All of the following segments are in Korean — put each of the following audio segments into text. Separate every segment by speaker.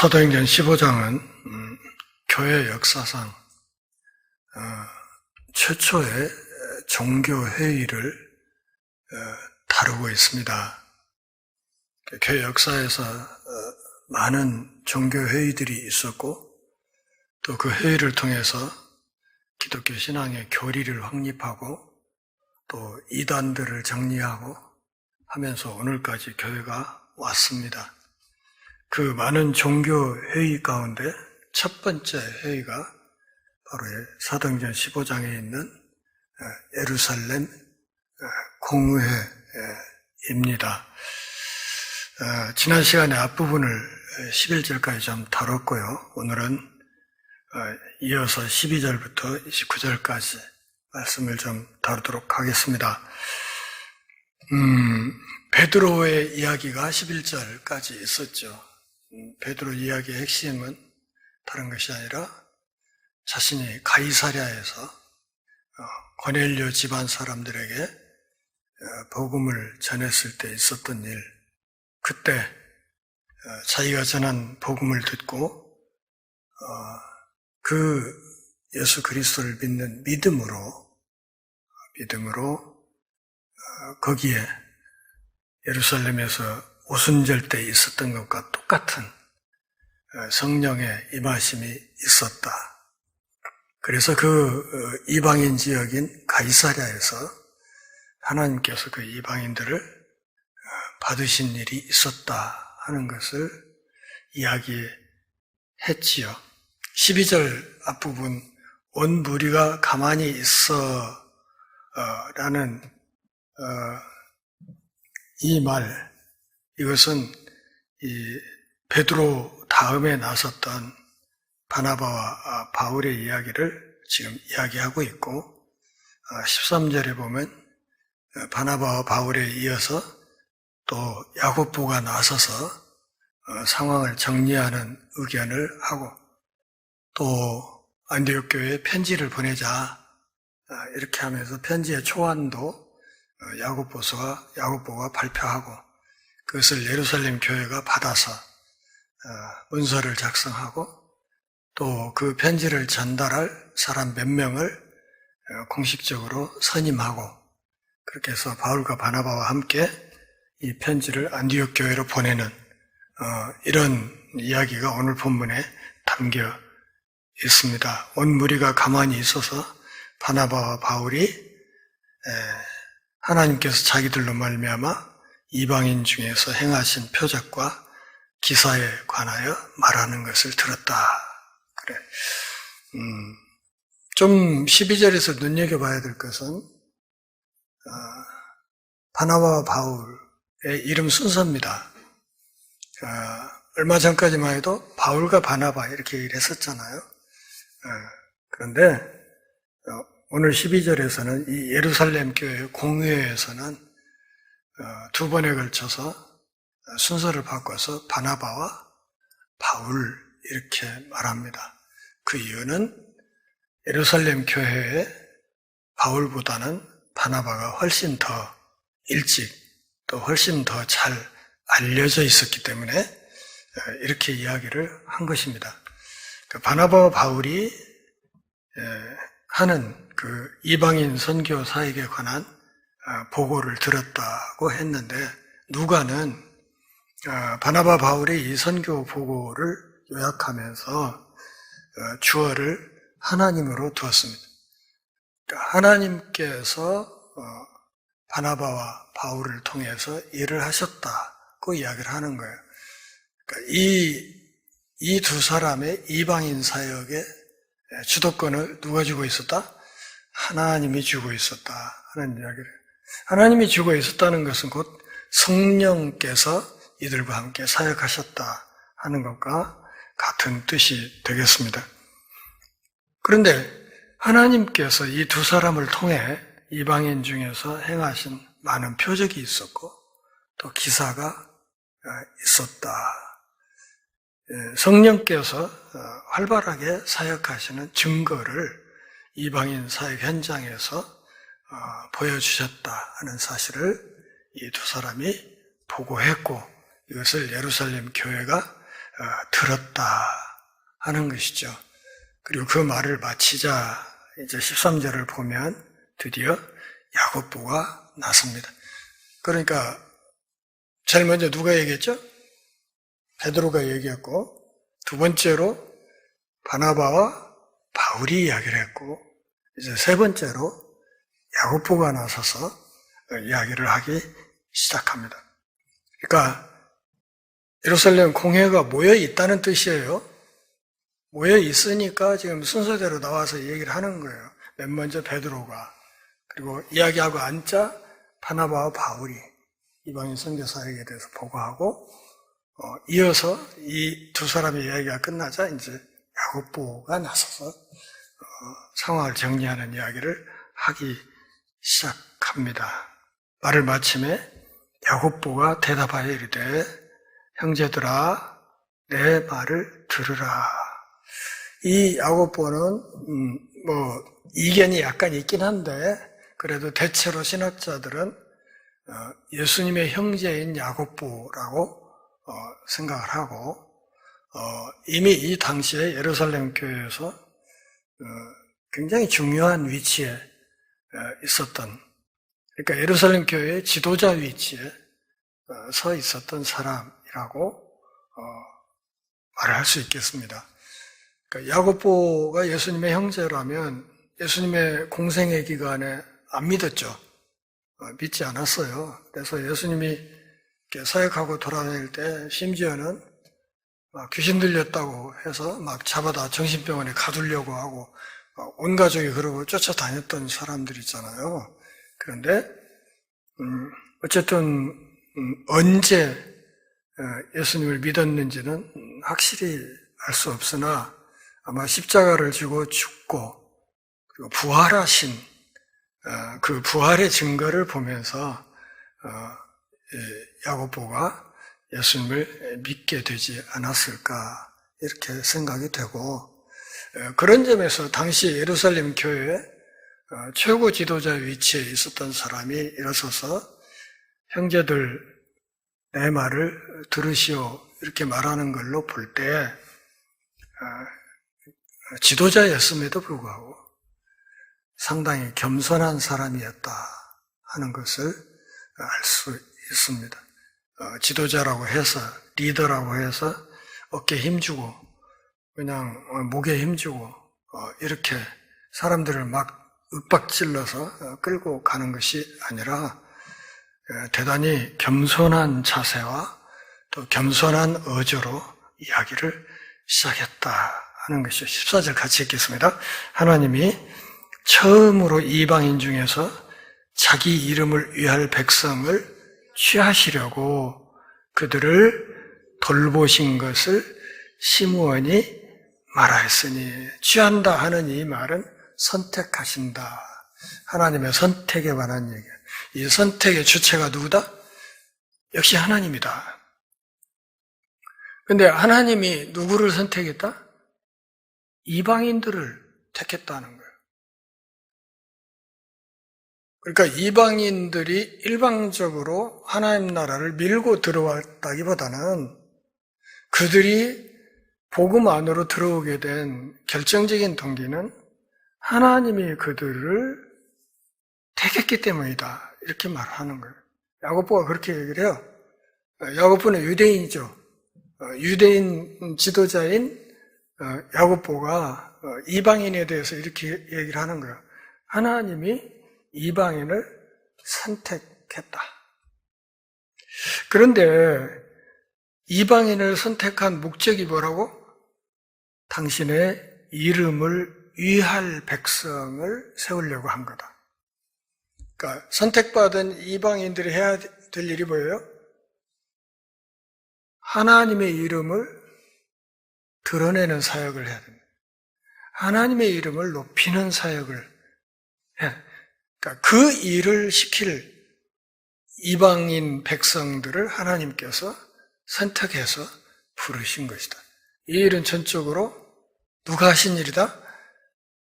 Speaker 1: 사도행전 15장은 교회 역사상 최초의 종교회의를 다루고 있습니다. 교회 역사에서 많은 종교회의들이 있었고 또 그 회의를 통해서 기독교 신앙의 교리를 확립하고 또 이단들을 정리하고 하면서 오늘까지 교회가 왔습니다. 그 많은 종교회의 가운데 첫 번째 회의가 바로 사도행전 15장에 있는 예루살렘 공회입니다. 지난 시간에 앞부분을 11절까지 좀 다뤘고요. 오늘은 이어서 12절부터 29절까지 말씀을 좀 다루도록 하겠습니다. 베드로의 이야기가 11절까지 있었죠. 베드로 이야기의 핵심은 다른 것이 아니라 자신이 가이사랴에서 고넬료 집안 사람들에게 복음을 전했을 때 있었던 일, 그때 자기가 전한 복음을 듣고 그 예수 그리스도를 믿는 믿음으로 거기에 예루살렘에서 오순절 때 있었던 것과 똑같은 성령의 임하심이 있었다. 그래서 그 이방인 지역인 가이사랴에서 하나님께서 그 이방인들을 받으신 일이 있었다 하는 것을 이야기했지요. 12절 앞부분 온 무리가 가만히 있어 라는 이 말, 이것은 이 베드로 다음에 나섰던 바나바와 바울의 이야기를 지금 이야기하고 있고 13절에 보면 바나바와 바울에 이어서 또 야고보가 나서서 상황을 정리하는 의견을 하고 또 안디옥 교회에 편지를 보내자 이렇게 하면서 편지의 초안도 야고보가 발표하고 그것을 예루살렘 교회가 받아서 문서를 작성하고 또 그 편지를 전달할 사람 몇 명을 공식적으로 선임하고 그렇게 해서 바울과 바나바와 함께 이 편지를 안디옥 교회로 보내는 이런 이야기가 오늘 본문에 담겨 있습니다. 온 무리가 가만히 있어서 바나바와 바울이 하나님께서 자기들로 말미암아 이방인 중에서 행하신 표적과 기사에 관하여 말하는 것을 들었다. 그래. 좀 12절에서 눈여겨봐야 될 것은 바나바와 바울의 이름 순서입니다. 얼마 전까지만 해도 바울과 바나바 이렇게 얘기를 했었잖아요. 그런데 오늘 12절에서는 이 예루살렘 교회 공회에서는 두 번에 걸쳐서 순서를 바꿔서 바나바와 바울 이렇게 말합니다. 그 이유는 예루살렘 교회에 바울보다는 바나바가 훨씬 더 일찍 또 훨씬 더 잘 알려져 있었기 때문에 이렇게 이야기를 한 것입니다. 바나바와 바울이 하는 그 이방인 선교사에게 관한 보고를 들었다고 했는데 누가는 바나바 바울의 이 선교 보고를 요약하면서 주어를 하나님으로 두었습니다. 그러니까 하나님께서 바나바와 바울을 통해서 일을 하셨다고 이야기를 하는 거예요. 그러니까 이 두 사람의 이방인 사역의 주도권을 누가 주고 있었다? 하나님이 주고 있었다 하는 이야기를. 하나님이 주고 있었다는 것은 곧 성령께서 이들과 함께 사역하셨다 하는 것과 같은 뜻이 되겠습니다. 그런데 하나님께서 이 두 사람을 통해 이방인 중에서 행하신 많은 표적이 있었고 또 기사가 있었다. 성령께서 활발하게 사역하시는 증거를 이방인 사역 현장에서 보여주셨다 하는 사실을 이 두 사람이 보고했고 이것을 예루살렘 교회가 들었다 하는 것이죠. 그리고 그 말을 마치자 이제 13절을 보면 드디어 야고보가 나섭니다. 그러니까 제일 먼저 누가 얘기했죠? 베드로가 얘기했고, 두 번째로 바나바와 바울이 이야기를 했고, 이제 세 번째로 야고보가 나서서 이야기를 하기 시작합니다. 그러니까 예루살렘 공회가 모여 있다는 뜻이에요. 모여 있으니까 지금 순서대로 나와서 얘기를 하는 거예요. 맨 먼저 베드로가, 그리고 이야기하고 앉자 바나바와 바울이 이방인 선교사에게 대해서 보고하고, 이어서 이 두 사람의 이야기가 끝나자 이제 야고보가 나서서 상황을 정리하는 이야기를 하기 시작합니다. 말을 마침에 야고보가 대답하여 이르되 형제들아 내 말을 들으라. 이 야고보는 이견이 약간 있긴 한데 그래도 대체로 신학자들은 예수님의 형제인 야고보라고 생각을 하고, 이미 이 당시에 예루살렘 교회에서 굉장히 중요한 위치에 있었던, 그러니까 예루살렘 교회의 지도자 위치에 서 있었던 사람이라고 말을 할 수 있겠습니다. 그러니까 야고보가 예수님의 형제라면 예수님의 공생의 기간에 안 믿었죠. 믿지 않았어요. 그래서 예수님이 사역하고 돌아다닐 때 심지어는 막 귀신 들렸다고 해서 막 잡아다 정신병원에 가두려고 하고 온 가족이 그러고 쫓아다녔던 사람들 있잖아요. 그런데 어쨌든 언제 예수님을 믿었는지는 확실히 알 수 없으나 아마 십자가를 지고 죽고 그리고 부활하신 그 부활의 증거를 보면서 야고보가 예수님을 믿게 되지 않았을까 이렇게 생각이 되고, 그런 점에서 당시 예루살렘 교회의 최고 지도자 위치에 있었던 사람이 일어서서 형제들 내 말을 들으시오 이렇게 말하는 걸로 볼 때 지도자였음에도 불구하고 상당히 겸손한 사람이었다 하는 것을 알 수 있습니다. 지도자라고 해서, 리더라고 해서 어깨에 힘주고 그냥 목에 힘주고 이렇게 사람들을 막 윽박질러서 끌고 가는 것이 아니라 대단히 겸손한 자세와 또 겸손한 어조로 이야기를 시작했다 하는 것이죠. 14절 같이 읽겠습니다. 하나님이 처음으로 이방인 중에서 자기 이름을 위할 백성을 취하시려고 그들을 돌보신 것을 시므온이 말하였으니, 취한다 하는 이 말은 선택하신다. 하나님의 선택에 관한 얘기예요. 이 선택의 주체가 누구다? 역시 하나님이다. 그런데 하나님이 누구를 선택했다? 이방인들을 택했다는 거예요. 그러니까 이방인들이 일방적으로 하나님 나라를 밀고 들어왔다기보다는 그들이 복음 안으로 들어오게 된 결정적인 동기는 하나님이 그들을 택했기 때문이다. 이렇게 말하는 거예요. 야고보가 그렇게 얘기를 해요. 야고보는 유대인이죠. 유대인 지도자인 야고보가 이방인에 대해서 이렇게 얘기를 하는 거예요. 하나님이 이방인을 선택했다. 그런데 이방인을 선택한 목적이 뭐라고? 당신의 이름을 위할 백성을 세우려고 한 거다. 그러니까 선택받은 이방인들이 해야 될 일이 뭐예요? 하나님의 이름을 드러내는 사역을 해야 됩니다. 하나님의 이름을 높이는 사역을 해야 됩니다. 그러니까 그 일을 시킬 이방인 백성들을 하나님께서 선택해서 부르신 것이다. 이 일은 전적으로 누가 하신 일이다?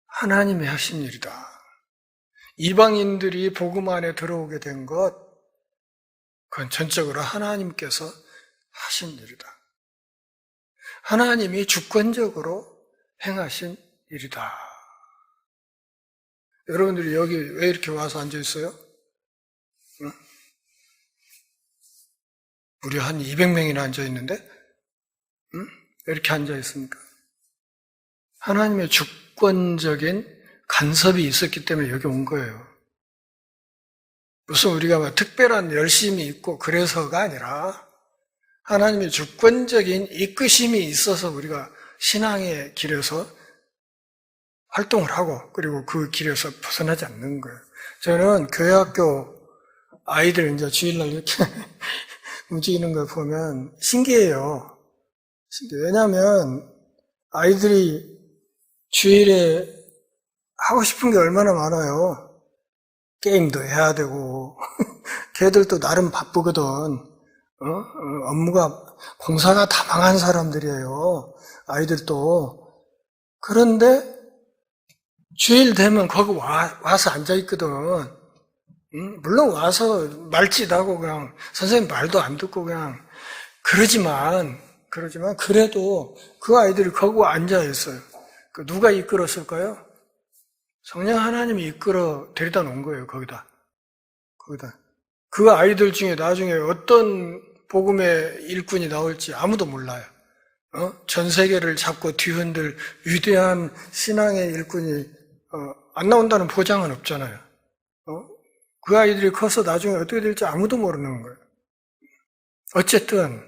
Speaker 1: 하나님이 하신 일이다. 이방인들이 복음 안에 들어오게 된 것, 그건 전적으로 하나님께서 하신 일이다. 하나님이 주권적으로 행하신 일이다. 여러분들이 여기 왜 이렇게 와서 앉아 있어요? 응? 우리 한 200명이나 앉아 있는데, 응? 왜 이렇게 앉아 있습니까? 하나님의 주권적인 간섭이 있었기 때문에 여기 온 거예요. 무슨 우리가 뭐 특별한 열심이 있고 그래서가 아니라 하나님의 주권적인 이끄심이 있어서 우리가 신앙의 길에서 활동을 하고 그리고 그 길에서 벗어나지 않는 거예요. 저는 교회학교 아이들 이제 주일날 이렇게 움직이는 걸 보면 신기해요. 왜냐하면 아이들이 주일에 하고 싶은 게 얼마나 많아요. 게임도 해야 되고 걔들도 나름 바쁘거든. 업무가 공사가 다망한 사람들이에요. 아이들도. 그런데 주일 되면 거기 와서 앉아 있거든. 물론 와서 말짓하고 그냥 선생님 말도 안 듣고 그냥 그러지만 그래도 그 아이들이 거기 앉아 있어요. 누가 이끌었을까요? 성령 하나님이 이끌어 데려다 놓은 거예요. 거기다. 그 아이들 중에 나중에 어떤 복음의 일꾼이 나올지 아무도 몰라요. 전 세계를 잡고 뒤흔들 위대한 신앙의 일꾼이 안 나온다는 보장은 없잖아요. 그 아이들이 커서 나중에 어떻게 될지 아무도 모르는 거예요. 어쨌든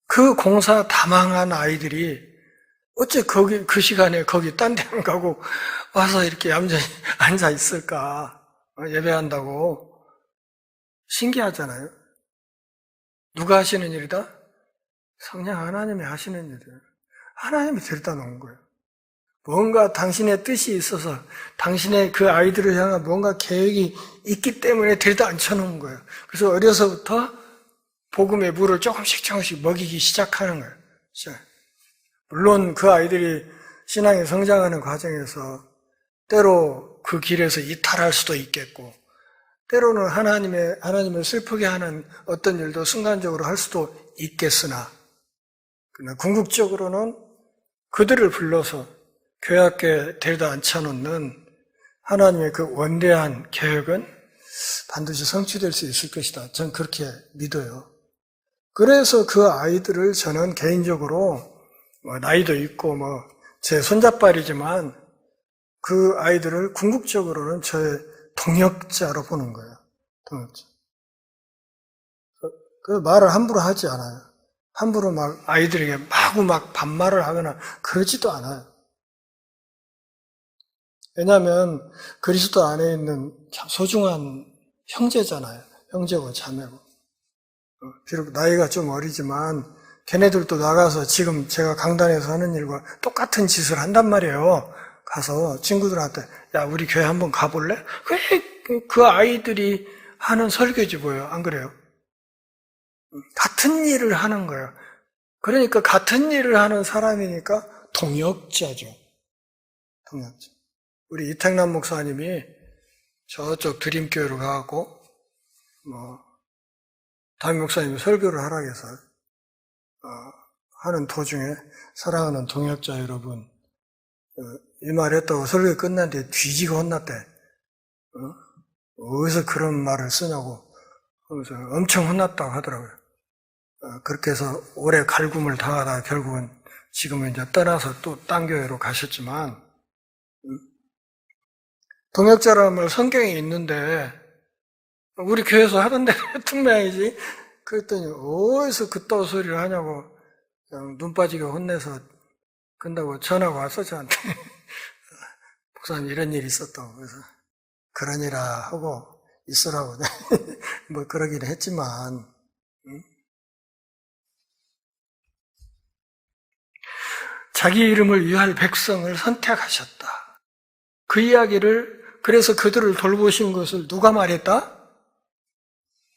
Speaker 1: 그 공사 다망한 아이들이 어째 그 시간에 거기 딴 데 안 가고 와서 이렇게 얌전히 앉아 있을까? 예배한다고. 신기하잖아요. 누가 하시는 일이다? 성령 하나님이 하시는 일이에요. 하나님이 데려다 놓은 거예요. 뭔가 당신의 뜻이 있어서 당신의 그 아이들을 향한 뭔가 계획이 있기 때문에 데려다 앉혀놓은 거예요. 그래서 어려서부터 복음의 물을 조금씩 먹이기 시작하는 거예요. 물론 그 아이들이 신앙이 성장하는 과정에서 때로 그 길에서 이탈할 수도 있겠고 때로는 하나님을 슬프게 하는 어떤 일도 순간적으로 할 수도 있겠으나 그러나 궁극적으로는 그들을 불러서 교회 앞에 데려다 앉혀놓는 하나님의 그 원대한 계획은 반드시 성취될 수 있을 것이다. 전 그렇게 믿어요. 그래서 그 아이들을 저는 개인적으로 나이도 있고 제 손잡발이지만 그 아이들을 궁극적으로는 저의 동역자로 보는 거예요. 동역자. 그 말을 함부로 하지 않아요. 함부로 막 아이들에게 마구 막 반말을 하거나 그러지도 않아요. 왜냐하면 그리스도 안에 있는 참 소중한 형제잖아요. 형제고 자매고. 비록 나이가 좀 어리지만 걔네들도 나가서 지금 제가 강단에서 하는 일과 똑같은 짓을 한단 말이에요. 가서 친구들한테 야 우리 교회 한번 가볼래? 왜 그 아이들이 하는 설교지 뭐예요? 안 그래요? 같은 일을 하는 거예요. 그러니까 같은 일을 하는 사람이니까 동역자죠. 동역자. 우리 이택남 목사님이 저쪽 드림교회로 가고 담임 목사님이 설교를 하라 해서 하는 도중에 사랑하는 동역자 여러분 이 말 했다고 설교 끝난 뒤에 뒤지고 혼났대. 어디서 그런 말을 쓰냐고 하면서 엄청 혼났다고 하더라고요. 그렇게 해서 오래 갈굼을 당하다 결국은 지금은 이제 떠나서 또 딴 교회로 가셨지만 동역자라는 말 성경에 있는데 우리 교회에서 하던 대로 했던 모양이지. 그랬더니 어디서 그따위 소리를 하냐고 그냥 눈 빠지게 혼내서 근다고 전화가 왔어 저한테. 목사님 이런 일이 있었다고. 그래서 그러니라 하고 있으라고 뭐 그러긴 했지만 자기 이름을 위할 백성을 선택하셨다. 그 이야기를 그래서 그들을 돌보신 것을 누가 말했다?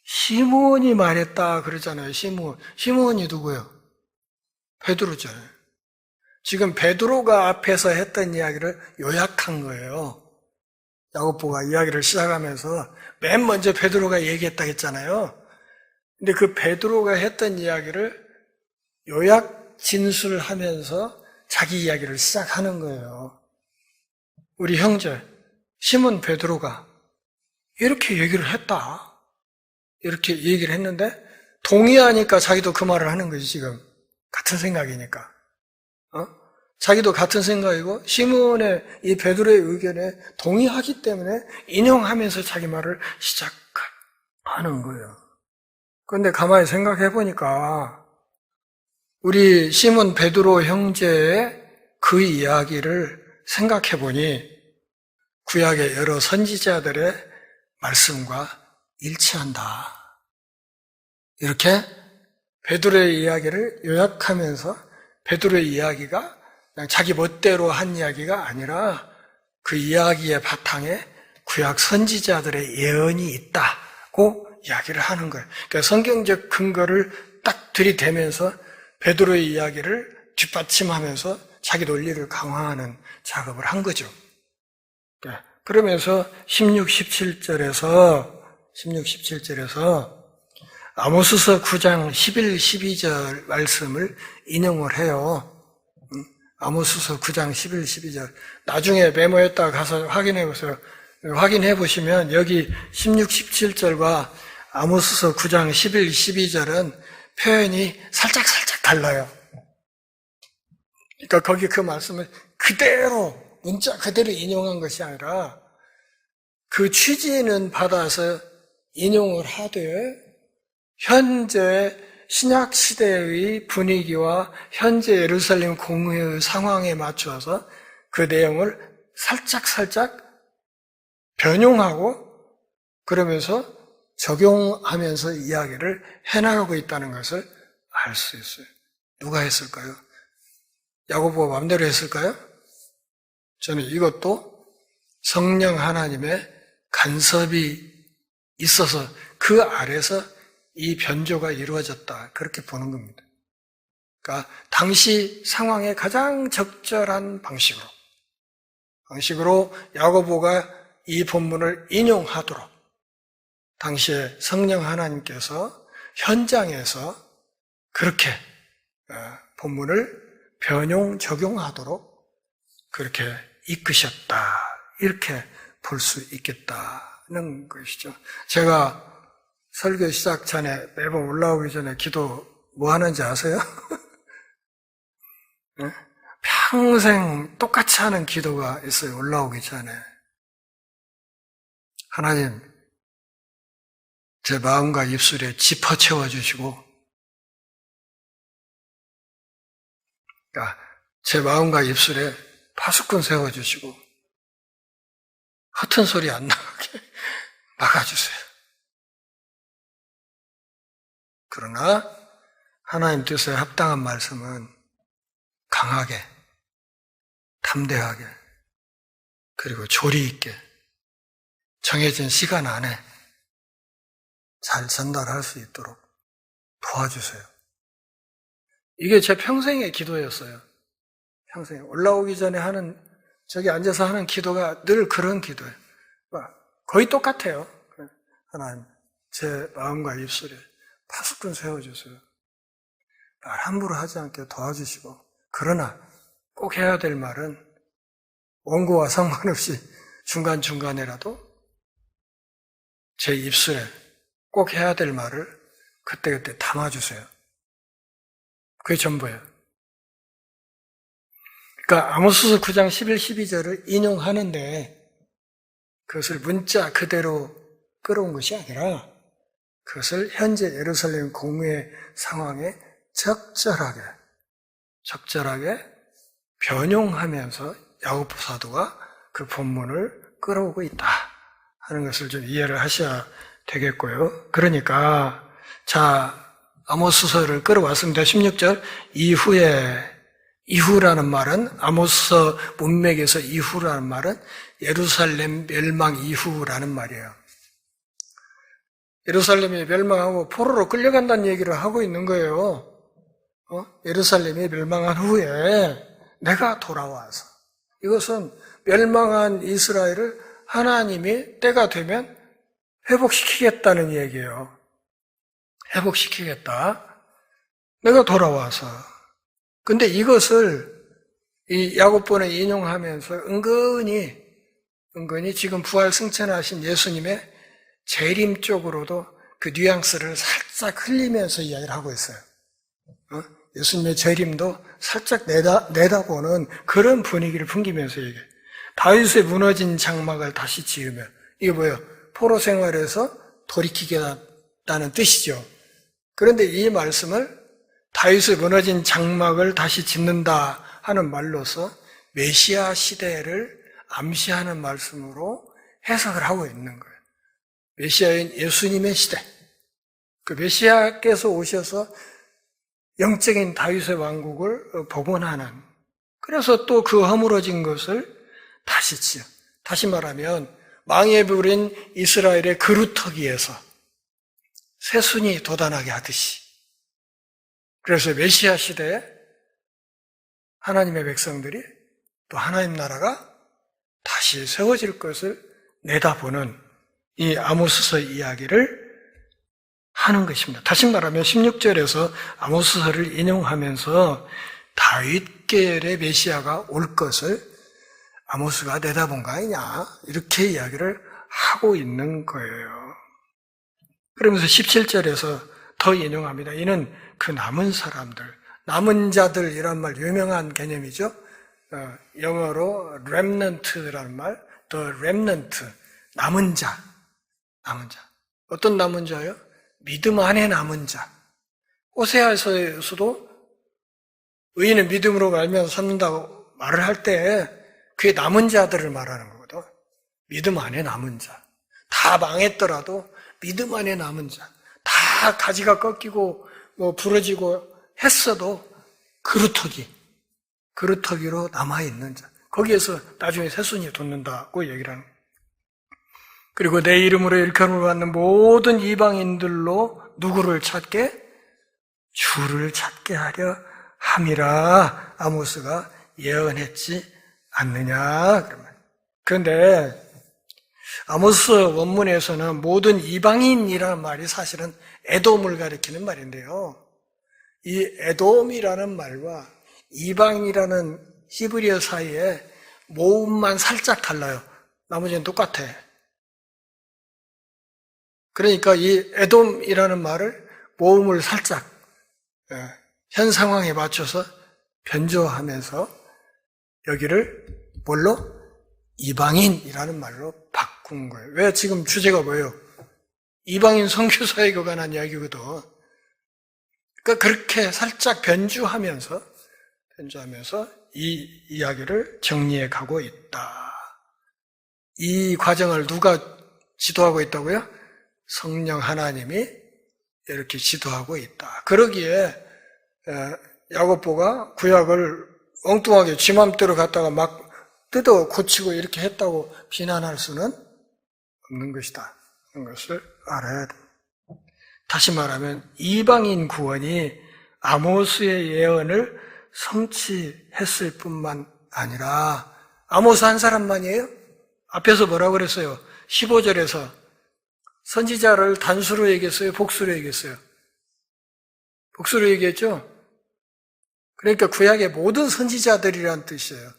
Speaker 1: 시므온이 말했다 그러잖아요. 시므온이 누구예요? 베드로죠. 지금 베드로가 앞에서 했던 이야기를 요약한 거예요. 야고보가 이야기를 시작하면서 맨 먼저 베드로가 얘기했다 했잖아요. 근데 그 베드로가 했던 이야기를 진술하면서 자기 이야기를 시작하는 거예요. 우리 형제 시몬 베드로가 이렇게 얘기를 했다. 이렇게 얘기를 했는데 동의하니까 자기도 그 말을 하는 거지 지금. 같은 생각이니까. 자기도 같은 생각이고 시몬의 이 베드로의 의견에 동의하기 때문에 인용하면서 자기 말을 시작하는 거예요. 그런데 가만히 생각해 보니까 우리 시몬 베드로 형제의 그 이야기를 생각해 보니 구약의 여러 선지자들의 말씀과 일치한다. 이렇게 베드로의 이야기를 요약하면서 베드로의 이야기가 그냥 자기 멋대로 한 이야기가 아니라 그 이야기의 바탕에 구약 선지자들의 예언이 있다고 이야기를 하는 거예요. 그러니까 성경적 근거를 딱 들이대면서 베드로의 이야기를 뒷받침하면서 자기 논리를 강화하는 작업을 한 거죠. 그러면서 16, 17절에서 아모스서 9장 11, 12절 말씀을 인용을 해요. 아모스서 9장 11, 12절. 나중에 메모했다가 가서 확인해 보세요. 확인해 보시면 여기 16, 17절과 아모스서 9장 11, 12절은 표현이 살짝 달라요. 그러니까 거기 그 말씀을 그대로 문자 그대로 인용한 것이 아니라 그 취지는 받아서 인용을 하되 현재 신약 시대의 분위기와 현재 예루살렘 공회의 상황에 맞춰서 그 내용을 살짝 변용하고 그러면서 적용하면서 이야기를 해나가고 있다는 것을 알 수 있어요. 누가 했을까요? 야고보가 마음대로 했을까요? 저는 이것도 성령 하나님의 간섭이 있어서 그 아래서 이 변조가 이루어졌다. 그렇게 보는 겁니다. 그러니까 당시 상황에 가장 적절한 방식으로 야고보가 이 본문을 인용하도록 당시에 성령 하나님께서 현장에서 그렇게 본문을 변용, 적용하도록 그렇게 이끄셨다. 이렇게 볼 수 있겠다는 것이죠. 제가 설교 시작 전에 매번 올라오기 전에 기도 뭐 하는지 아세요? 평생 똑같이 하는 기도가 있어요. 올라오기 전에. 하나님, 제 마음과 입술에 짚어 채워주시고 그러니까 제 마음과 입술에 파수꾼 세워주시고 허튼 소리 안 나게 막아주세요. 그러나 하나님 뜻에 합당한 말씀은 강하게, 담대하게, 그리고 조리 있게 정해진 시간 안에 잘 전달할 수 있도록 도와주세요. 이게 제 평생의 기도였어요. 평생 올라오기 전에 저기 앉아서 하는 기도가 늘 그런 기도예요. 거의 똑같아요. 하나님, 제 마음과 입술에 파수꾼 세워주세요. 말 함부로 하지 않게 도와주시고, 그러나 꼭 해야 될 말은 원고와 상관없이 중간중간에라도 제 입술에 꼭 해야 될 말을 그때그때 담아주세요. 그게 전부예요. 그러니까 아모스서 9장 11, 12절을 인용하는데 그것을 문자 그대로 끌어온 것이 아니라 그것을 현재 예루살렘 공회의 상황에 적절하게 변용하면서 야고보 사도가 그 본문을 끌어오고 있다 하는 것을 좀 이해를 하셔야 되겠고요. 그러니까 아모스서를 끌어왔습니다. 16절 이후라는 말은 아모스서 문맥에서 이후라는 말은 예루살렘 멸망 이후라는 말이에요. 예루살렘이 멸망하고 포로로 끌려간다는 얘기를 하고 있는 거예요. 예루살렘이 멸망한 후에 내가 돌아와서 이것은 멸망한 이스라엘을 하나님이 때가 되면 회복시키겠다는 얘기예요. 회복시키겠다. 내가 돌아와서 근데 이것을 이 야고보는 인용하면서 은근히 지금 부활 승천하신 예수님의 재림 쪽으로도 그 뉘앙스를 살짝 흘리면서 이야기를 하고 있어요. 예수님의 재림도 살짝 내다보는 그런 분위기를 풍기면서 얘기해요. 다윗의 무너진 장막을 다시 지으며, 이게 뭐예요? 포로 생활에서 돌이키겠다는 뜻이죠. 그런데 이 말씀을 다윗의 무너진 장막을 다시 짓는다 하는 말로서 메시아 시대를 암시하는 말씀으로 해석을 하고 있는 거예요. 메시아인 예수님의 시대. 그 메시아께서 오셔서 영적인 다윗의 왕국을 복원하는, 그래서 또 그 허물어진 것을 다시 지어. 다시 말하면 망에 부린 이스라엘의 그루터기에서 새순이 돋아나게 하듯이. 그래서 메시아 시대에 하나님의 백성들이 또 하나님 나라가 다시 세워질 것을 내다보는 이 아모스서 이야기를 하는 것입니다. 다시 말하면 16절에서 아모스서를 인용하면서 다윗계열의 메시아가 올 것을 아모스가 내다본 거 아니냐, 이렇게 이야기를 하고 있는 거예요. 그러면서 17절에서 더 인용합니다. 이는 그 남은 사람들, 남은 자들이란 말 유명한 개념이죠. 영어로 remnant라는 말, the remnant, 남은 자. 어떤 남은 자요? 믿음 안에 남은 자. 호세아서에서도 의인은 믿음으로 말미암아 삽는다고 말을 할 때 그게 남은 자들을 말하는 거거든. 믿음 안에 남은 자. 다 망했더라도 믿음 안에 남은 자. 다 가지가 꺾이고 부러지고 했어도 그루터기로 남아있는 자. 거기에서 나중에 새순이 돋는다고 얘기를 하는 거예요. 그리고 내 이름으로 일컬음을 받는 모든 이방인들로 누구를 찾게? 주를 찾게 하려 함이라 아모스가 예언했지 않느냐. 그런데 아모스 원문에서는 모든 이방인이라는 말이 사실은 에돔을 가리키는 말인데요. 이 에돔이라는 말과 이방이라는 히브리어 사이에 모음만 살짝 달라요. 나머지는 똑같아. 그러니까 이 에돔이라는 말을 모음을 살짝 현 상황에 맞춰서 변조하면서 여기를 뭘로? 이방인이라는 말로 바꾼 거예요. 왜? 지금 주제가 뭐예요? 이방인 선교사에 관한 이야기거든. 그러니까 그렇게 살짝 변주하면서 이 이야기를 정리해 가고 있다. 이 과정을 누가 지도하고 있다고요? 성령 하나님이 이렇게 지도하고 있다. 그러기에 야고보가 구약을 엉뚱하게 지 맘대로 갖다가 막 뜯어 고치고 이렇게 했다고 비난할 수는 없는 것이다. 그런 것을 알아야 돼. 다시 말하면 이방인 구원이 아모스의 예언을 성취했을 뿐만 아니라, 아모스 한 사람만이에요? 앞에서 뭐라고 그랬어요? 15절에서 선지자를 단수로 얘기했어요? 복수로 얘기했어요? 복수로 얘기했죠? 그러니까 구약의 모든 선지자들이란 뜻이에요.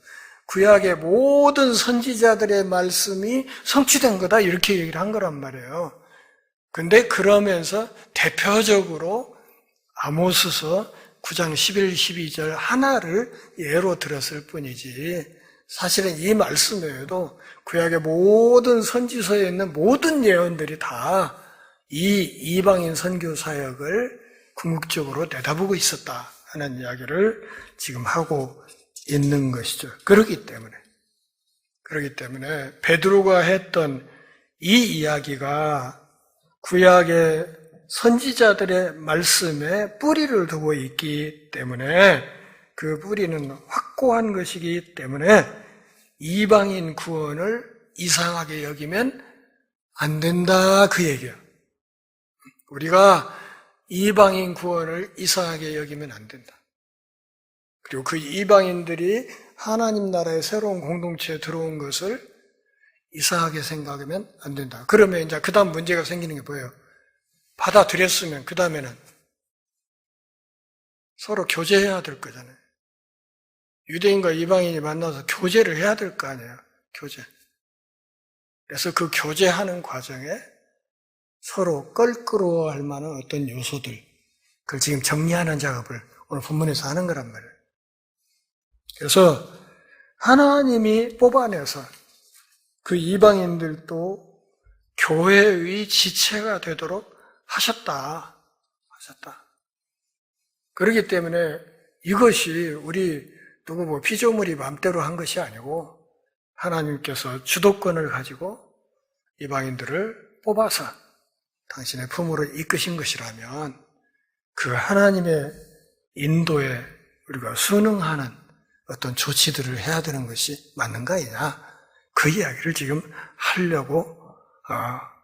Speaker 1: 구약의 모든 선지자들의 말씀이 성취된 거다, 이렇게 얘기를 한 거란 말이에요. 근데 그러면서 대표적으로 아모스서 9장 11, 12절 하나를 예로 들었을 뿐이지, 사실은 이 말씀 외에도 구약의 모든 선지서에 있는 모든 예언들이 다 이 이방인 선교 사역을 궁극적으로 내다보고 있었다 하는 이야기를 지금 하고 있는 것이죠. 그렇기 때문에 베드로가 했던 이 이야기가 구약의 선지자들의 말씀에 뿌리를 두고 있기 때문에, 그 뿌리는 확고한 것이기 때문에 이방인 구원을 이상하게 여기면 안 된다, 그 얘기예요. 우리가 이방인 구원을 이상하게 여기면 안 된다. 그리고 그 이방인들이 하나님 나라의 새로운 공동체에 들어온 것을 이상하게 생각하면 안 된다. 그러면 이제 그 다음 문제가 생기는 게 뭐예요? 받아들였으면 그 다음에는 서로 교제해야 될 거잖아요. 유대인과 이방인이 만나서 교제를 해야 될 거 아니에요. 교제. 그래서 그 교제하는 과정에 서로 껄끄러워할 만한 어떤 요소들, 그걸 지금 정리하는 작업을 오늘 본문에서 하는 거란 말이에요. 그래서 하나님이 뽑아내서 그 이방인들도 교회의 지체가 되도록 하셨다. 그렇기 때문에 이것이 우리 누구 뭐 피조물이 마음대로 한 것이 아니고 하나님께서 주도권을 가지고 이방인들을 뽑아서 당신의 품으로 이끄신 것이라면 그 하나님의 인도에 우리가 순응하는 어떤 조치들을 해야 되는 것이 맞는가 아니냐, 그 이야기를 지금 하려고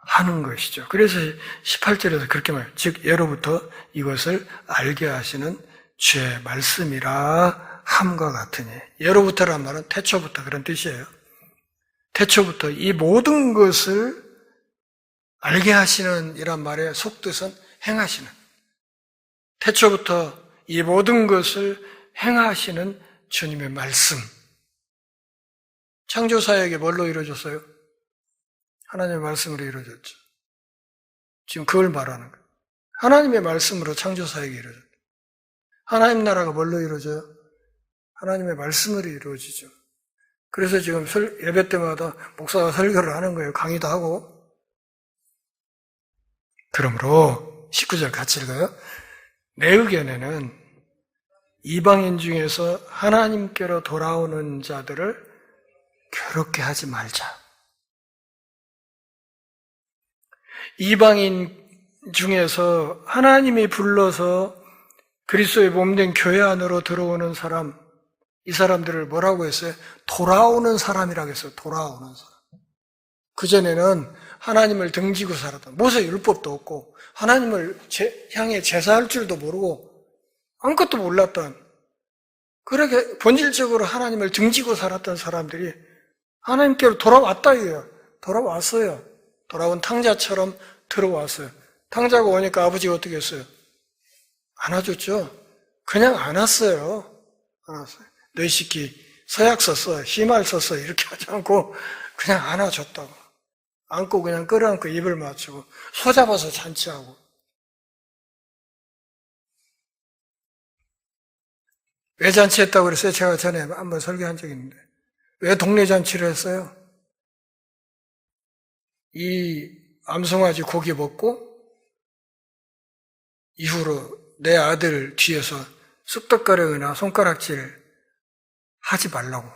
Speaker 1: 하는 것이죠. 그래서 18절에서 그렇게 말, 즉 예로부터 이것을 알게 하시는 주의 말씀이라 함과 같으니, 예로부터란 말은 태초부터 그런 뜻이에요. 태초부터 이 모든 것을 알게 하시는 이란 말의 속뜻은 행하시는, 태초부터 이 모든 것을 행하시는 주님의 말씀. 창조사역이 뭘로 이루어졌어요? 하나님의 말씀으로 이루어졌죠. 지금 그걸 말하는 거예요. 하나님의 말씀으로 창조사역이 이루어졌죠. 하나님 나라가 뭘로 이루어져요? 하나님의 말씀으로 이루어지죠. 그래서 지금 예배 때마다 목사가 설교를 하는 거예요. 강의도 하고. 그러므로 19절 같이 읽어요. 내 의견에는 이방인 중에서 하나님께로 돌아오는 자들을 괴롭게 하지 말자. 이방인 중에서 하나님이 불러서 그리스도의 몸된 교회 안으로 들어오는 사람, 이 사람들을 뭐라고 했어요? 돌아오는 사람이라고 했어요. 돌아오는 사람. 그전에는 하나님을 등지고 살았던, 모세 율법도 없고 하나님을 향해 제사할 줄도 모르고 아무것도 몰랐던, 그렇게 본질적으로 하나님을 등지고 살았던 사람들이 하나님께로 돌아왔다 이거예요. 돌아왔어요. 돌아온 탕자처럼 들어왔어요. 탕자가 오니까 아버지가 어떻게 했어요? 안아줬죠. 그냥 안았어요. 너희 새끼 서약 썼어, 희말 썼어 이렇게 하지 않고 그냥 안아줬다고. 안고 그냥 끌어안고 입을 맞추고 소잡아서 잔치하고. 왜 잔치했다고 그랬어요? 제가 전에 한번 설교한 적이 있는데 왜 동네 잔치를 했어요? 이 암송아지 고기 먹고 이후로 내 아들 뒤에서 쑥덕거리거나 손가락질 하지 말라고.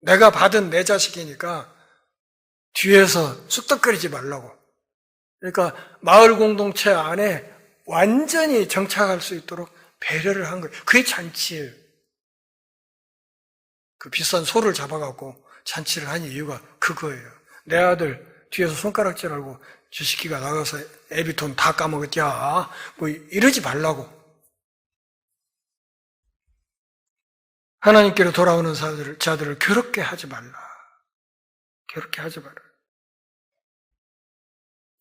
Speaker 1: 내가 받은 내 자식이니까 뒤에서 쑥덕거리지 말라고. 그러니까 마을 공동체 안에 완전히 정착할 수 있도록 배려를 한 거예요. 그게 잔치예요. 그 비싼 소를 잡아갖고 잔치를 한 이유가 그거예요. 내 아들 뒤에서 손가락질하고 저 새끼가 나가서 애비돈 다 까먹었야 뭐 이러지 말라고. 하나님께로 돌아오는 자들을 괴롭게 하지 말라. 괴롭게 하지 말라.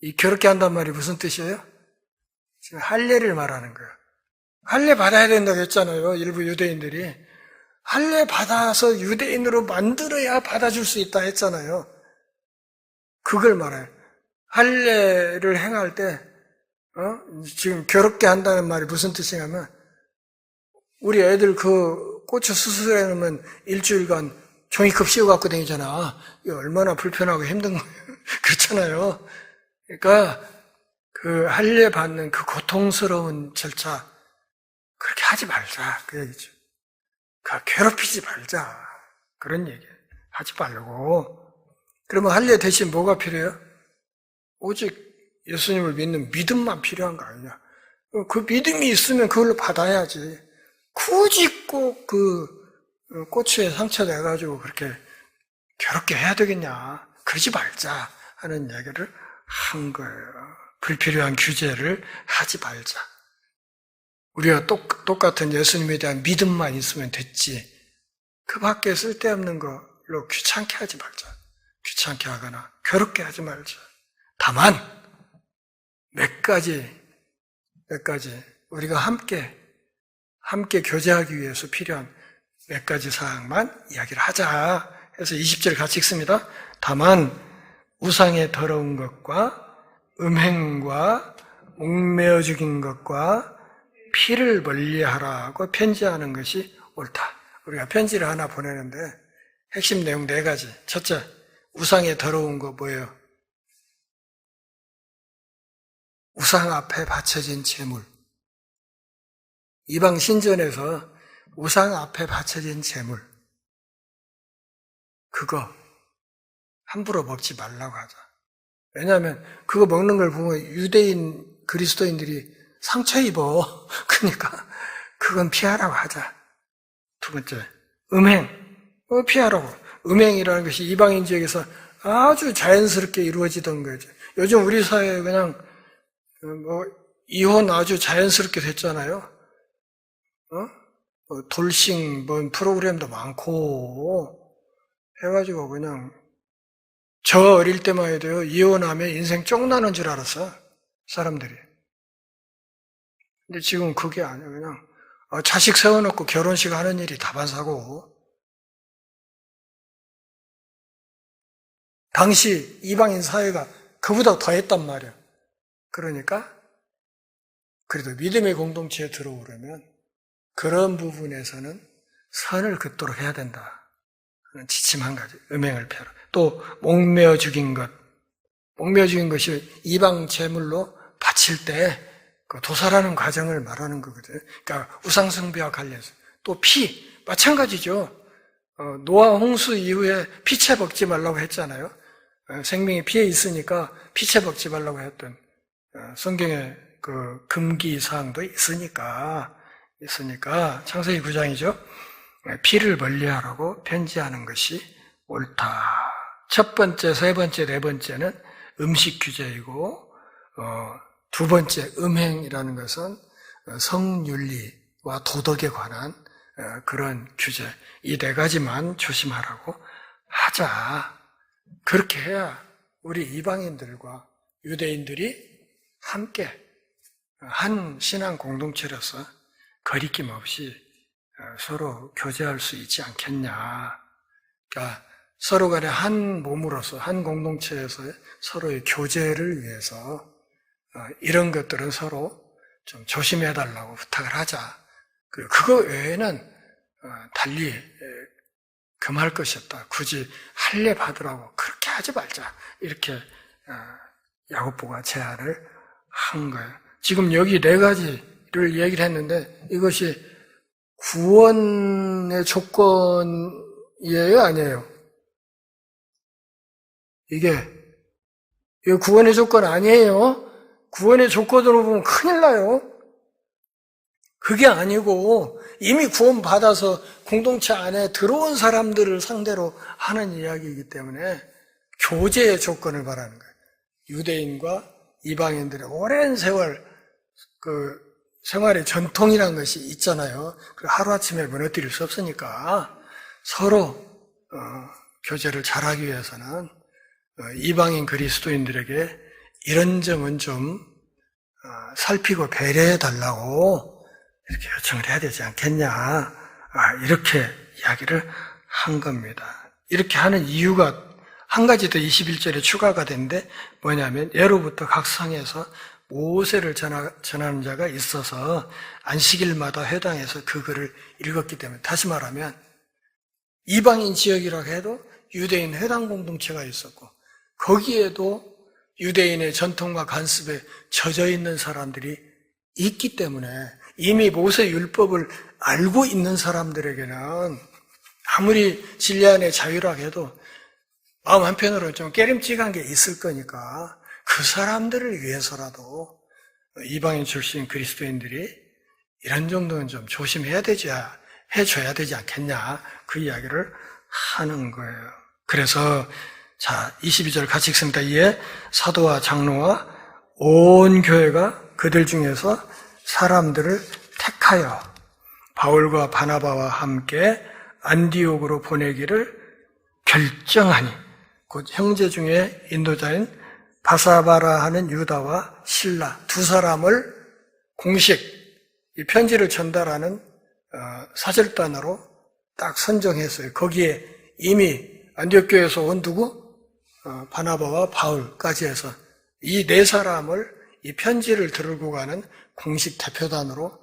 Speaker 1: 이 괴롭게 한단 말이 무슨 뜻이에요? 지금 할례를 말하는 거예요. 할례 받아야 된다고 했잖아요. 일부 유대인들이. 할례 받아서 유대인으로 만들어야 받아줄 수 있다 했잖아요. 그걸 말해요. 할례를 행할 때 지금 괴롭게 한다는 말이 무슨 뜻이냐면, 우리 애들 그 고추 수술해 놓으면 일주일간 종이컵 씌워 갖고 다니잖아. 이거 얼마나 불편하고 힘든 거예요. 그렇잖아요. 그러니까 그 할례 받는 그 고통스러운 절차 그렇게 하지 말자 그 얘기죠. 그 괴롭히지 말자 그런 얘기 하지 말고. 그러면 할례 대신 뭐가 필요해요? 오직 예수님을 믿는 믿음만 필요한 거 아니냐. 그 믿음이 있으면 그걸로 받아야지. 굳이 꼭 그 고추에 상처 내가지고 그렇게 괴롭게 해야 되겠냐. 그러지 말자 하는 얘기를 한 거예요. 불필요한 규제를 하지 말자. 우리가 똑같은 예수님에 대한 믿음만 있으면 됐지. 그 밖에 쓸데없는 걸로 귀찮게 하지 말자. 귀찮게 하거나 괴롭게 하지 말자. 다만 몇 가지 우리가 함께 함께 교제하기 위해서 필요한 몇 가지 사항만 이야기를 하자 해서 20절 같이 읽습니다. 다만 우상의 더러운 것과 음행과 목매어 죽인 것과 피를 멀리하라고 편지하는 것이 옳다. 우리가 편지를 하나 보내는데 핵심 내용 4가지. 첫째, 우상의 더러운 거 뭐예요? 우상 앞에 바쳐진 제물. 이방 신전에서 우상 앞에 바쳐진 제물. 그거 함부로 먹지 말라고 하자. 왜냐하면 그거 먹는 걸 보면 유대인 그리스도인들이 상처 입어. 그러니까 그건 피하라고 하자. 두 번째, 음행. 피하라고. 음행이라는 것이 이방인 지역에서 아주 자연스럽게 이루어지던 거죠. 요즘 우리 사회에 그냥 이혼 아주 자연스럽게 됐잖아요. 돌싱 프로그램도 많고 해가지고 그냥 저 어릴 때만 해도요, 이혼하면 인생 쫑나는 줄 알았어, 사람들이. 근데 지금 그게 아니야. 그냥 자식 세워놓고 결혼식 하는 일이 다반사고. 당시 이방인 사회가 그보다 더 했단 말이야. 그러니까 그래도 믿음의 공동체에 들어오려면 그런 부분에서는 선을 긋도록 해야 된다. 지침 한 가지, 음행을 피하라. 또 목매어 죽인 것. 목매어 죽인 것이 이방 제물로 바칠 때 그 도살하는 과정을 말하는 거거든요. 그러니까 우상숭배와 관련해서. 또 피, 마찬가지죠. 노아 홍수 이후에 피채 먹지 말라고 했잖아요. 생명이 피에 있으니까 피채 먹지 말라고 했던 성경의 그 금기 사항도 있으니까 창세기 9장이죠. 피를 멀리하라고 편지하는 것이 옳다. 첫 번째, 세 번째, 네 번째는 음식 규제이고, 두 번째 음행이라는 것은 성윤리와 도덕에 관한 그런 규제. 이 4가지만 조심하라고 하자. 그렇게 해야 우리 이방인들과 유대인들이 함께 한 신앙 공동체로서 거리낌 없이 서로 교제할 수 있지 않겠냐. 그러니까 서로 간에 한 몸으로서, 한 공동체에서 서로의 교제를 위해서 이런 것들은 서로 좀 조심해달라고 부탁을 하자. 그리고 그거 외에는 달리 금할 것이 없다. 굳이 할례 받으라고 그렇게 하지 말자. 이렇게 야고보가 제안을 한 거예요. 지금 여기 4가지를 얘기를 했는데 이것이 구원의 조건이에요? 아니에요? 이게 구원의 조건 아니에요? 구원의 조건으로 보면 큰일 나요. 그게 아니고 이미 구원받아서 공동체 안에 들어온 사람들을 상대로 하는 이야기이기 때문에 교제의 조건을 말하는 거예요. 유대인과 이방인들의 오랜 세월 그 생활의 전통이라는 것이 있잖아요. 하루아침에 무너뜨릴 수 없으니까 서로 교제를 잘하기 위해서는 이방인 그리스도인들에게 이런 점은 좀 살피고 배려해달라고 이렇게 요청을 해야 되지 않겠냐. 이렇게 이야기를 한 겁니다. 이렇게 하는 이유가 한 가지 더 21절에 추가가 된데 뭐냐면 예로부터 각 성에서 모세를 전하는 자가 있어서 안식일마다 회당에서 그 글을 읽었기 때문에 다시 말하면 이방인 지역이라고 해도 유대인 회당 공동체가 있었고 거기에도 유대인의 전통과 관습에 젖어 있는 사람들이 있기 때문에 이미 모세 율법을 알고 있는 사람들에게는 아무리 진리 안에 자유라고 해도 마음 한편으로는 좀 깨림직한 게 있을 거니까 그 사람들을 위해서라도 이방인 출신 그리스도인들이 이런 정도는 좀 조심해야 해줘야 되지 않겠냐. 그 이야기를 하는 거예요. 그래서 자, 22절 같이 읽습니다. 이에 사도와 장로와 온 교회가 그들 중에서 사람들을 택하여 바울과 바나바와 함께 안디옥으로 보내기를 결정하니 곧 형제 중에 인도자인 바사바라 하는 유다와 실라 두 사람을 공식 이 편지를 전달하는 사절단으로 딱 선정했어요. 거기에 이미 안디옥 교회에서 온 누구? 바나바와 바울까지 해서 이 네 사람을 이 편지를 들고 가는 공식 대표단으로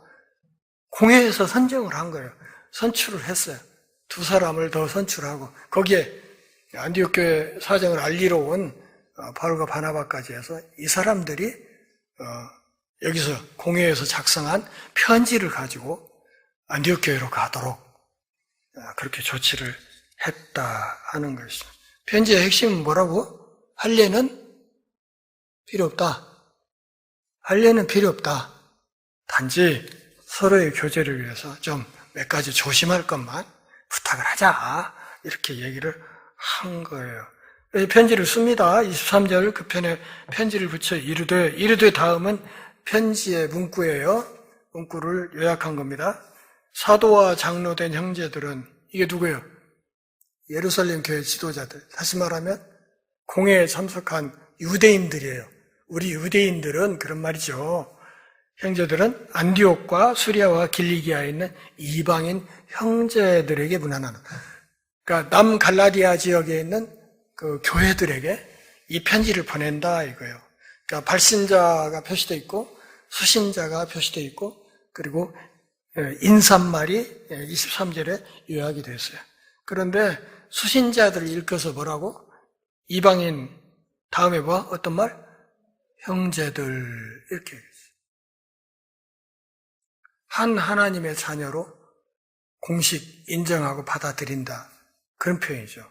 Speaker 1: 공회에서 선정을 한 거예요. 선출을 했어요. 두 사람을 더 선출하고 거기에 안디옥 교회 사정을 알리러 온 바울과 바나바까지 해서 이 사람들이 여기서 공회에서 작성한 편지를 가지고 안디옥 교회로 가도록 그렇게 조치를 했다 하는 것이죠. 편지의 핵심은 뭐라고? 할례는 필요 없다. 할례는 필요 없다. 단지 서로의 교제를 위해서 좀 몇 가지 조심할 것만 부탁을 하자. 이렇게 얘기를 한 거예요. 편지를 씁니다. 23절 그 편에 편지를 붙여 이르되 다음은 편지의 문구예요. 문구를 요약한 겁니다. 사도와 장로된 형제들은 이게 누구예요? 예루살렘 교회 지도자들. 다시 말하면 공회에 참석한 유대인들이에요. 우리 유대인들은 그런 말이죠. 형제들은 안디옥과 수리아와 길리기아에 있는 이방인 형제들에게 문안하는. 그러니까 남갈라디아 지역에 있는 그 교회들에게 이 편지를 보낸다 이거예요. 그러니까 발신자가 표시되어 있고 수신자가 표시되어 있고 그리고 인사말이 23절에 요약이 됐어요. 그런데 수신자들을 읽어서 뭐라고? 이방인 다음에 뭐? 어떤 말? 형제들 이렇게 얘기했어요. 한 하나님의 자녀로 공식 인정하고 받아들인다. 그런 표현이죠.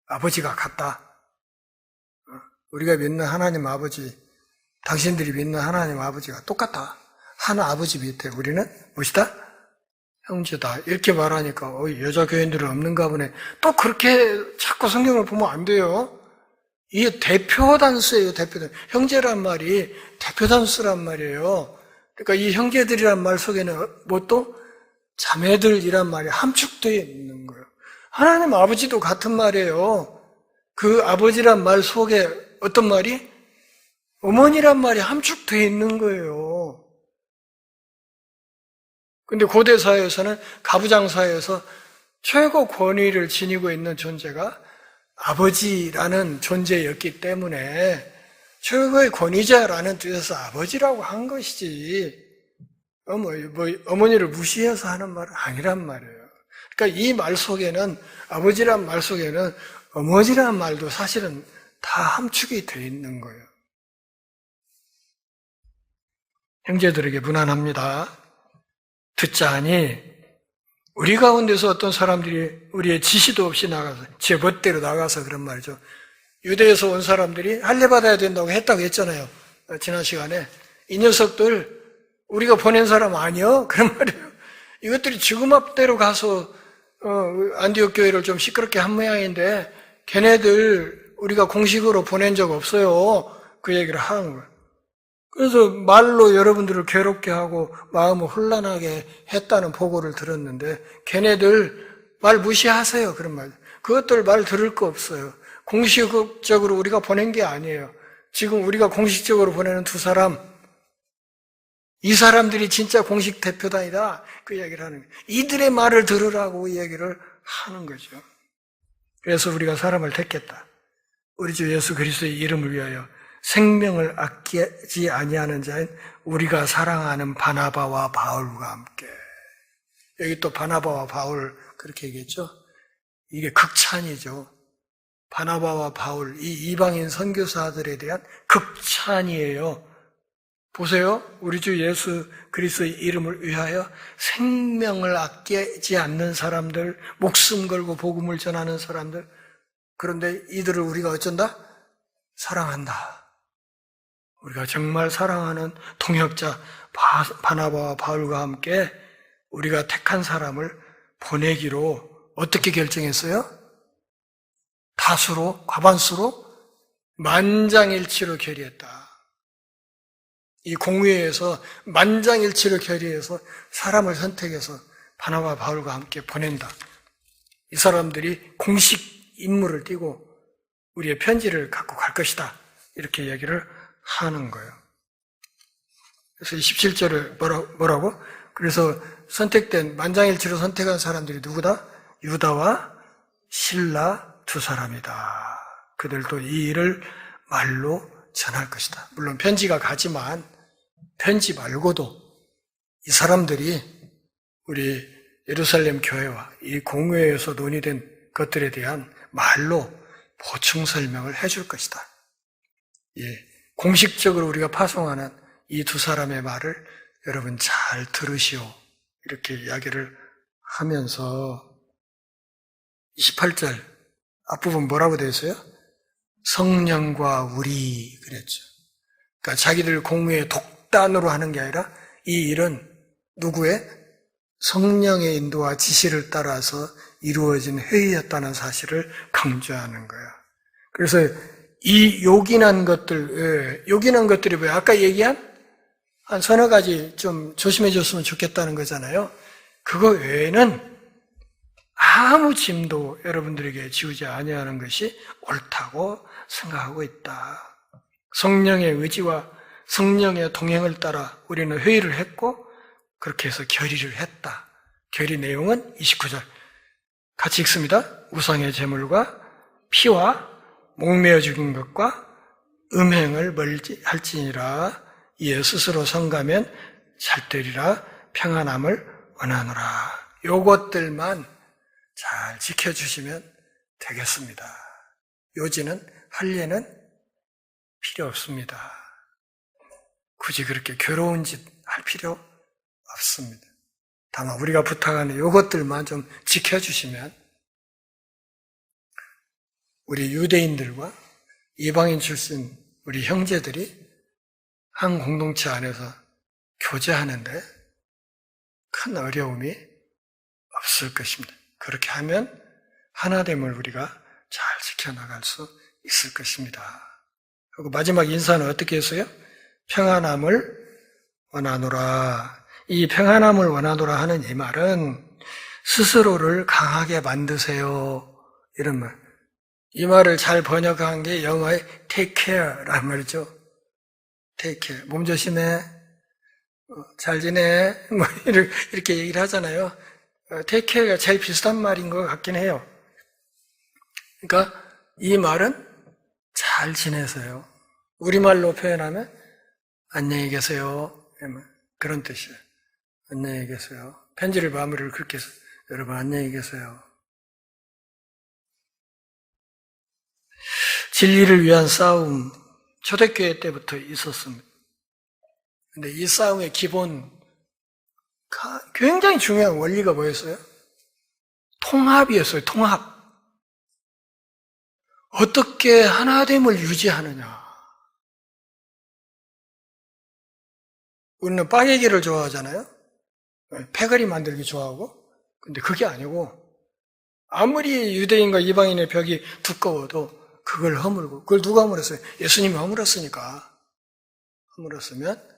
Speaker 1: 아버지가 같다. 우리가 믿는 하나님 아버지, 당신들이 믿는 하나님 아버지가 똑같다. 한 아버지 밑에 우리는 무엇이다? 형제다. 이렇게 말하니까 여자 교인들은 없는가 보네. 또 그렇게 자꾸 성경을 보면 안 돼요. 이게 대표단수예요. 대표단. 형제란 말이 대표단수란 말이에요. 그러니까 이 형제들이란 말 속에는 뭐 또 자매들이란 말이 함축되어 있는 거예요. 하나님 아버지도 같은 말이에요. 그 아버지란 말 속에 어떤 말이? 어머니란 말이 함축되어 있는 거예요. 근데 고대 사회에서는 가부장 사회에서 최고 권위를 지니고 있는 존재가 아버지라는 존재였기 때문에 최고의 권위자라는 뜻에서 아버지라고 한 것이지 어머니를 무시해서 하는 말은 아니란 말이에요. 그러니까 이 말 속에는 아버지란 말 속에는 어머니란 말도 사실은 다 함축이 되어 있는 거예요. 형제들에게 문안합니다. 듣자하니 우리 가운데서 어떤 사람들이 우리의 지시도 없이 나가서 제 멋대로 나가서 그런 말이죠. 유대에서 온 사람들이 할례 받아야 된다고 했다고 했잖아요. 지난 시간에 이 녀석들 우리가 보낸 사람 아니요? 그런 말이에요. 이것들이 지구맘대로 가서 안디옥 교회를 좀 시끄럽게 한 모양인데 걔네들 우리가 공식으로 보낸 적 없어요. 그 얘기를 하는 거예요. 그래서 말로 여러분들을 괴롭게 하고 마음을 혼란하게 했다는 보고를 들었는데 걔네들 말 무시하세요. 그런 말. 그것들 말 들을 거 없어요. 공식적으로 우리가 보낸 게 아니에요. 지금 우리가 공식적으로 보내는 두 사람, 이 사람들이 진짜 공식 대표단이다. 그 이야기를 하는 거예요. 이들의 말을 들으라고 이 얘기를 하는 거죠. 그래서 우리가 사람을 택했다. 우리 주 예수 그리스도의 이름을 위하여 생명을 아끼지 아니하는 자인 우리가 사랑하는 바나바와 바울과 함께. 여기 또 바나바와 바울 그렇게 얘기했죠. 이게 극찬이죠. 바나바와 바울, 이 이방인 선교사들에 대한 극찬이에요. 보세요. 우리 주 예수 그리스도의 이름을 위하여 생명을 아끼지 않는 사람들, 목숨 걸고 복음을 전하는 사람들. 그런데 이들을 우리가 어쩐다? 사랑한다. 우리가 정말 사랑하는 동역자 바나바와 바울과 함께 우리가 택한 사람을 보내기로 어떻게 결정했어요? 다수로, 과반수로 만장일치로 결의했다. 이 공회에서 만장일치로 결의해서 사람을 선택해서 바나바와 바울과 함께 보낸다. 이 사람들이 공식 임무를 띠고 우리의 편지를 갖고 갈 것이다. 이렇게 얘기를 하는 거예요. 그래서 17절에 뭐라고? 그래서 선택된, 만장일치로 선택한 사람들이 누구다? 유다와 실라 두 사람이다. 그들도 이 일을 말로 전할 것이다. 물론 편지가 가지만 편지 말고도 이 사람들이 우리 예루살렘 교회와 이 공회에서 논의된 것들에 대한 말로 보충 설명을 해줄 것이다. 예, 공식적으로 우리가 파송하는 이 두 사람의 말을 여러분 잘 들으시오. 이렇게 이야기를 하면서 28절 앞부분 뭐라고 되어 있어요? 성령과 우리 그랬죠. 그러니까 자기들 공회의 독단으로 하는 게 아니라 이 일은 누구의? 성령의 인도와 지시를 따라서 이루어진 회의였다는 사실을 강조하는 거야. 그래서 이 요긴한 것들이 뭐야? 아까 얘기한 한 서너 가지 좀 조심해 줬으면 좋겠다는 거잖아요. 그거 외에는 아무 짐도 여러분들에게 지우지 아니하는 것이 옳다고 생각하고 있다. 성령의 의지와 성령의 동행을 따라 우리는 회의를 했고 그렇게 해서 결의를 했다. 결의 내용은 29절 같이 읽습니다. 우상의 제물과 피와 목매어 죽인 것과 음행을 멀리할지니라. 이에 스스로 성가면 살되리라. 평안함을 원하노라. 요것들만 잘 지켜주시면 되겠습니다. 요지는 할례는 필요 없습니다. 굳이 그렇게 괴로운 짓 할 필요 없습니다. 다만 우리가 부탁하는 요것들만 좀 지켜주시면 우리 유대인들과 이방인 출신 우리 형제들이 한 공동체 안에서 교제하는데 큰 어려움이 없을 것입니다. 그렇게 하면 하나됨을 우리가 잘 지켜나갈 수 있을 것입니다. 그리고 마지막 인사는 어떻게 했어요? 평안함을 원하노라. 이 평안함을 원하노라 하는 이 말은 스스로를 강하게 만드세요. 이런 말. 이 말을 잘 번역한 게 영어의 take care라는 말이죠. take care. 몸 조심해. 잘 지내. 뭐 이렇게 얘기를 하잖아요. take care가 제일 비슷한 말인 것 같긴 해요. 그러니까 이 말은 잘 지내세요. 우리말로 표현하면 안녕히 계세요. 그런 뜻이에요. 안녕히 계세요. 편지를 마무리를 그렇게 해서 여러분 안녕히 계세요. 진리를 위한 싸움 초대교회 때부터 있었습니다. 근데 이 싸움의 기본 굉장히 중요한 원리가 뭐였어요? 통합이었어요. 통합. 어떻게 하나됨을 유지하느냐. 우리는 빠개기를 좋아하잖아요. 패거리 만들기 좋아하고. 근데 그게 아니고 아무리 유대인과 이방인의 벽이 두꺼워도 그걸 허물고, 그걸 누가 허물었어요? 예수님이 허물었으니까. 허물었으면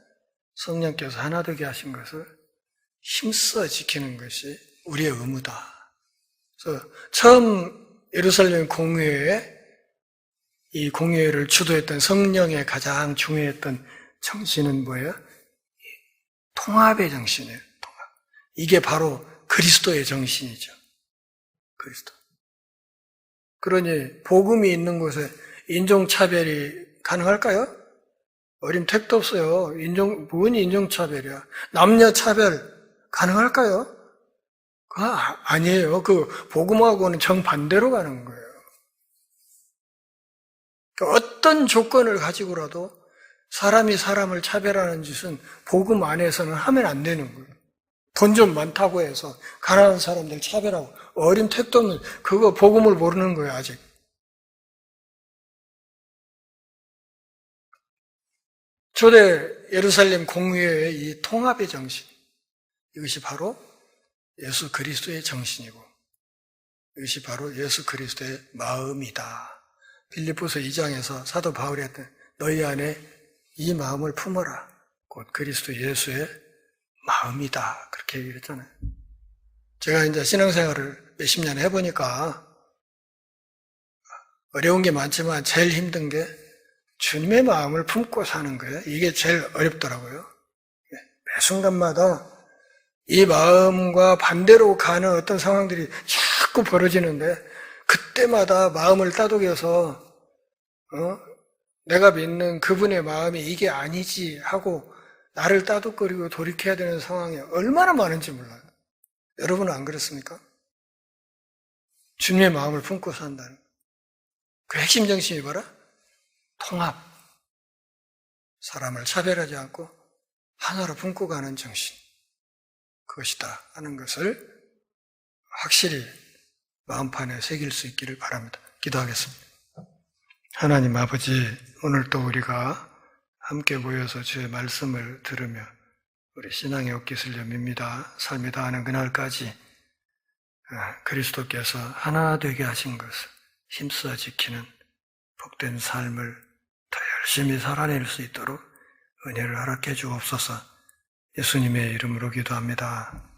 Speaker 1: 성령께서 하나 되게 하신 것을 힘써 지키는 것이 우리의 의무다. 그래서 처음 예루살렘 공회에 이 공회를 주도했던 성령의 가장 중요했던 정신은 뭐예요? 통합의 정신이에요. 통합. 이게 바로 그리스도의 정신이죠. 그리스도. 그러니 복음이 있는 곳에 인종차별이 가능할까요? 어림 택도 없어요. 뭔 인종차별이야. 남녀차별 가능할까요? 그거 아니에요. 그 복음하고는 정반대로 가는 거예요. 어떤 조건을 가지고라도 사람이 사람을 차별하는 짓은 복음 안에서는 하면 안 되는 거예요. 돈 좀 많다고 해서 가난한 사람들 차별하고 어림 택도 없는 그거 복음을 모르는 거예요. 아직. 초대 예루살렘 공회의 이 통합의 정신, 이것이 바로 예수 그리스도의 정신이고 이것이 바로 예수 그리스도의 마음이다. 빌립보서 2장에서 사도 바울이 했던 너희 안에 이 마음을 품어라. 곧 그리스도 예수의 마음이다. 그렇게 얘기를 했잖아요. 제가 이제 신앙생활을 몇십 년 해보니까 어려운 게 많지만 제일 힘든 게 주님의 마음을 품고 사는 거예요. 이게 제일 어렵더라고요. 매 순간마다 이 마음과 반대로 가는 어떤 상황들이 자꾸 벌어지는데 그때마다 마음을 따독여서 내가 믿는 그분의 마음이 이게 아니지 하고 나를 따독거리고 돌이켜야 되는 상황이 얼마나 많은지 몰라요. 여러분은 안 그렇습니까? 주님의 마음을 품고 산다는 그 핵심 정신이 뭐라? 통합. 사람을 차별하지 않고 하나로 품고 가는 정신. 그것이다 하는 것을 확실히 마음판에 새길 수 있기를 바랍니다. 기도하겠습니다. 하나님 아버지, 오늘 또 우리가 함께 모여서 주의 말씀을 들으며 우리 신앙의 옷깃을 여밉니다. 삶이 다하는 그날까지 그리스도께서 하나 되게 하신 것을 힘써 지키는 복된 삶을 더 열심히 살아낼 수 있도록 은혜를 허락해 주옵소서. 예수님의 이름으로 기도합니다.